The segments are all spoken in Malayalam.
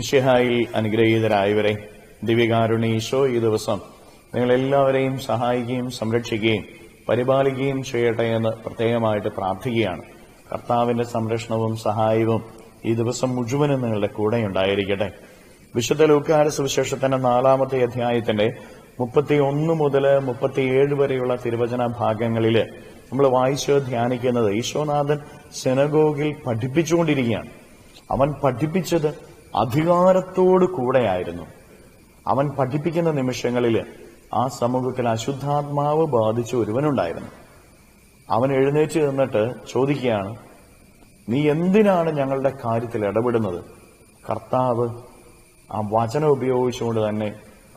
മിശിഹായിൽ അനുഗ്രഹീതരായവരെ, ദിവ്യകാരുണ്യ ഈശോ ഈ ദിവസം നിങ്ങളെല്ലാവരെയും സഹായിക്കുകയും സംരക്ഷിക്കുകയും പരിപാലിക്കുകയും ചെയ്യട്ടെ എന്ന് പ്രത്യേകമായിട്ട് പ്രാർത്ഥിക്കുകയാണ്. കർത്താവിന്റെ സംരക്ഷണവും സഹായവും ഈ ദിവസം മുഴുവനും നിങ്ങളുടെ കൂടെ ഉണ്ടായിരിക്കട്ടെ. വിശുദ്ധ ലൂക്കായുടെ സുവിശേഷത്തിന്റെ 4-ാമത്തെ അധ്യായത്തിന്റെ 31 മുതൽ 37 വരെയുള്ള തിരുവചന ഭാഗങ്ങളിൽ നമ്മൾ വായിച്ച് ധ്യാനിക്കുന്നത് ഈശോനാഥൻ സിനഗോഗിൽ പഠിപ്പിച്ചുകൊണ്ടിരിക്കുകയാണ്. അവൻ പഠിപ്പിച്ചത് അധികാരത്തോടു കൂടെയായിരുന്നു. അവൻ പഠിപ്പിക്കുന്ന നിമിഷങ്ങളിൽ ആ സമൂഹത്തിൽ അശുദ്ധാത്മാവ് ബാധിച്ച ഒരുവനുണ്ടായിരുന്നു. അവൻ എഴുന്നേറ്റ് നിന്നിട്ട് ചോദിക്കുകയാണ്, നീ എന്തിനാണ് ഞങ്ങളുടെ കാര്യത്തിൽ ഇടപെടുന്നത്? കർത്താവ് ആ വചനം ഉപയോഗിച്ചുകൊണ്ട് തന്നെ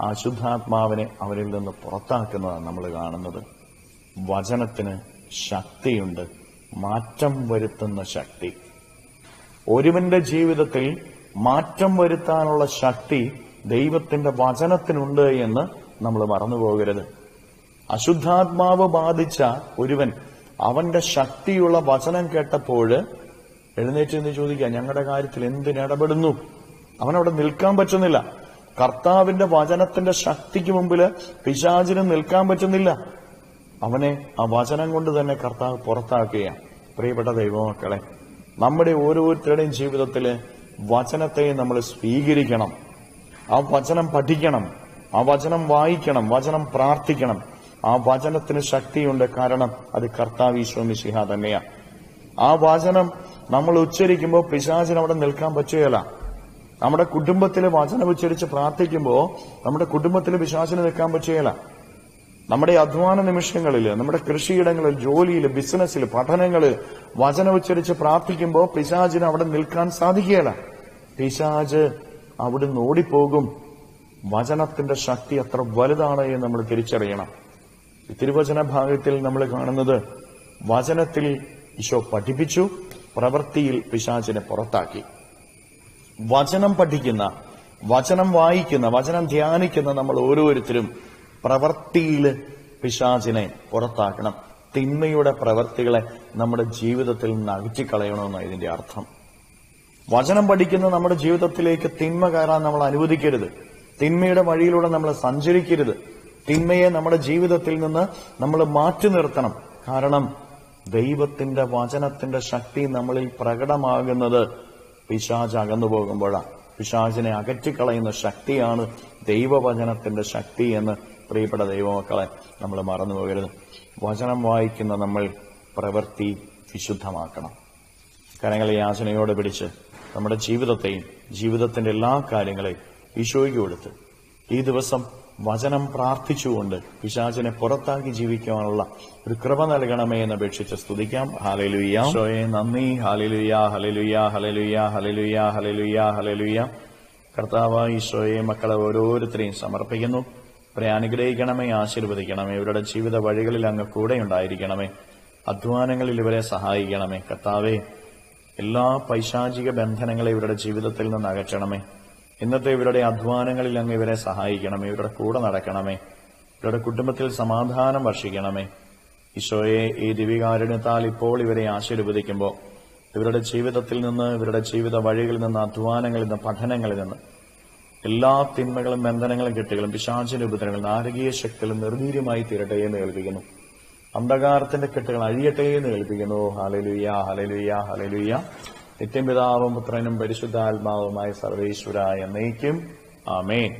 ആ അശുദ്ധാത്മാവിനെ അവരിൽ നിന്ന് പുറത്താക്കുന്നതാണ് നമ്മൾ കാണുന്നത്. വചനത്തിന് ശക്തിയുണ്ട്, മാറ്റം വരുത്തുന്ന ശക്തി. ഒരുവന്റെ ജീവിതത്തിൽ മാറ്റം വരുത്താനുള്ള ശക്തി ദൈവത്തിന്റെ വചനത്തിനുണ്ട് എന്ന് നമ്മൾ മറന്നുപോകരുത്. അശുദ്ധാത്മാവ് ബാധിച്ച ഒരുവൻ അവന്റെ ശക്തിയുള്ള വചനം കേട്ടപ്പോൾ എഴുന്നേറ്റ് നിന്ന് ചോദിക്കുക, ഞങ്ങളുടെ കാര്യത്തിൽ എന്തിനിടപെടുന്നു? അവനവിടെ നിൽക്കാൻ പറ്റുന്നില്ല. കർത്താവിന്റെ വചനത്തിന്റെ ശക്തിക്ക് മുമ്പിൽ പിശാചിന് നിൽക്കാൻ പറ്റുന്നില്ല. അവനെ ആ വചനം കൊണ്ട് തന്നെ കർത്താവ് പുറത്താക്കുകയാണ്. പ്രിയപ്പെട്ട ദൈവമക്കളെ, നമ്മുടെ ഓരോരുത്തരുടെയും ജീവിതത്തിൽ വചനത്തെ നമ്മൾ സ്വീകരിക്കണം. ആ വചനം പഠിക്കണം, ആ വചനം വായിക്കണം, വചനം പ്രാർത്ഥിക്കണം. ആ വചനത്തിന് ശക്തിയുണ്ട്, കാരണം അത് കർത്താവ് ഈശോ മിശിഹ തന്നെയാണ്. ആ വചനം നമ്മൾ ഉച്ചരിക്കുമ്പോൾ പിശാചിന് അവിടെ നിൽക്കാൻ പറ്റുകയില്ല. നമ്മുടെ കുടുംബത്തിൽ വചനം ഉച്ചരിച്ച് പ്രാർത്ഥിക്കുമ്പോൾ നമ്മുടെ കുടുംബത്തിൽ പിശാചിന് നിൽക്കാൻ പറ്റുകയില്ല. നമ്മുടെ അധ്വാന നിമിഷങ്ങളിൽ, നമ്മുടെ കൃഷിയിടങ്ങളിൽ, ജോലിയിൽ, ബിസിനസ്സിൽ, പഠനങ്ങളിൽ വചനം ഉച്ചരിച്ച് പ്രാർത്ഥിക്കുമ്പോൾ പിശാചിന് അവിടെ നിൽക്കാൻ സാധിക്കുകയില്ല. പിശാച് അവിടുന്ന് ഓടിപ്പോകും. വചനത്തിന്റെ ശക്തി അത്ര വലുതാണ് എന്ന് നമ്മൾ തിരിച്ചറിയണം. തിരുവചന ഭാഗത്തിൽ നമ്മൾ കാണുന്നത് വചനത്തിൽ ഈശോ പഠിപ്പിച്ചു, പ്രവൃത്തിയിൽ പിശാചിനെ പുറത്താക്കി. വചനം പഠിക്കുന്ന, വചനം വായിക്കുന്ന, വചനം ധ്യാനിക്കുന്ന നമ്മൾ ഓരോരുത്തരും പ്രവൃത്തിയിൽ പിശാചിനെ പുറത്താക്കണം. തിന്മയുടെ പ്രവൃത്തികളെ നമ്മുടെ ജീവിതത്തിൽ നിന്ന് അകറ്റിക്കളയണമെന്നാണ് ഇതിന്റെ അർത്ഥം. വചനം പഠിക്കുന്ന നമ്മുടെ ജീവിതത്തിലേക്ക് തിന്മ കയറാൻ നമ്മൾ അനുവദിക്കരുത്. തിന്മയുടെ വഴിയിലൂടെ നമ്മൾ സഞ്ചരിക്കരുത്. തിന്മയെ നമ്മുടെ ജീവിതത്തിൽ നിന്ന് നമ്മൾ മാറ്റി നിർത്തണം. കാരണം ദൈവത്തിന്റെ വചനത്തിന്റെ ശക്തി നമ്മളിൽ പ്രകടമാകുന്നത് പിശാച് അകന്നു പോകുമ്പോഴാണ്. പിശാചിനെ അകറ്റിക്കളയുന്ന ശക്തിയാണ് ദൈവവചനത്തിന്റെ ശക്തി എന്ന് പ്രിയപ്പെട്ട ദൈവമക്കളെ നമ്മൾ മറന്നു പോകരുത്. വചനം വായിക്കുന്ന നമ്മൾ പ്രവൃത്തി വിശുദ്ധമാക്കണം. കരങ്ങളെ യാചനയോടെ പിടിച്ച് നമ്മുടെ ജീവിതത്തെയും ജീവിതത്തിന്റെ എല്ലാ കാര്യങ്ങളെയും ഈശോയ്ക്ക് കൊടുത്ത് ഈ ദിവസം വചനം പ്രാർത്ഥിച്ചുകൊണ്ട് പിശാചിനെ പുറത്താക്കി ജീവിക്കാനുള്ള ഒരു കൃപ നൽകണമേ എന്ന് അപേക്ഷിച്ച് സ്തുതിക്കാം. ഹല്ലേലൂയ. ഈശോയെ നന്ദി. ഹല്ലേലൂയ, ഹല്ലേലൂയ, ഹല്ലേലൂയ, ഹല്ലേലൂയ, ഹല്ലേലൂയ, ഹല്ലേലൂയ. കർത്താവായ ഈശോയെ മക്കളെ ഓരോരുത്തരെയും സമർപ്പിക്കുന്നു. അനുഗ്രഹിക്കണമേ, ആശീർവദിക്കണമേ. ഇവരുടെ ജീവിത വഴികളിൽ അങ്ങ് കൂടെ ഉണ്ടായിരിക്കണമേ. അധ്വാനങ്ങളിൽ ഇവരെ സഹായിക്കണമേ. കർത്താവേ, എല്ലാ പൈശാചിക ബന്ധനങ്ങളെ ഇവരുടെ ജീവിതത്തിൽ നിന്ന് അകറ്റണമേ. ഇന്നത്തെ ഇവരുടെ അധ്വാനങ്ങളിൽ അങ്ങ് ഇവരെ സഹായിക്കണമേ. ഇവരുടെ കൂടെ നടക്കണമേ. ഇവരുടെ കുടുംബത്തിൽ സമാധാനം വർഷിക്കണമേ. ഈശോയെ, ഈ ദിവ്യകാരുണ്യത്താൽ ഇപ്പോൾ ഇവരെ ആശീർവദിക്കുമ്പോൾ ഇവരുടെ ജീവിതത്തിൽ നിന്ന്, ഇവരുടെ ജീവിത വഴികളിൽ നിന്ന്, അധ്വാനങ്ങളിൽ നിന്ന്, പഠനങ്ങളിൽ നിന്ന് എല്ലാ തിന്മകളും ബന്ധനങ്ങളും കെട്ടുകളും പിശാചിന്റെ ഉപദ്രവങ്ങളും നാരകീയ ശക്തികളും നിർവീര്യമായി തീരട്ടെ എന്ന് കേൾപ്പിക്കുന്നു. അന്ധകാരത്തിന്റെ കെട്ടുകൾ അഴിയട്ടെ എന്ന് കേൾപ്പിക്കുന്നു. ഹല്ലേലൂയ, ഹല്ലേലൂയ, ഹല്ലേലൂയ. നിത്യപിതാവും പുത്രനും പരിശുദ്ധാത്മാവുമായ സർവേശ്വരായ എന്നേക്കും ആമേൻ.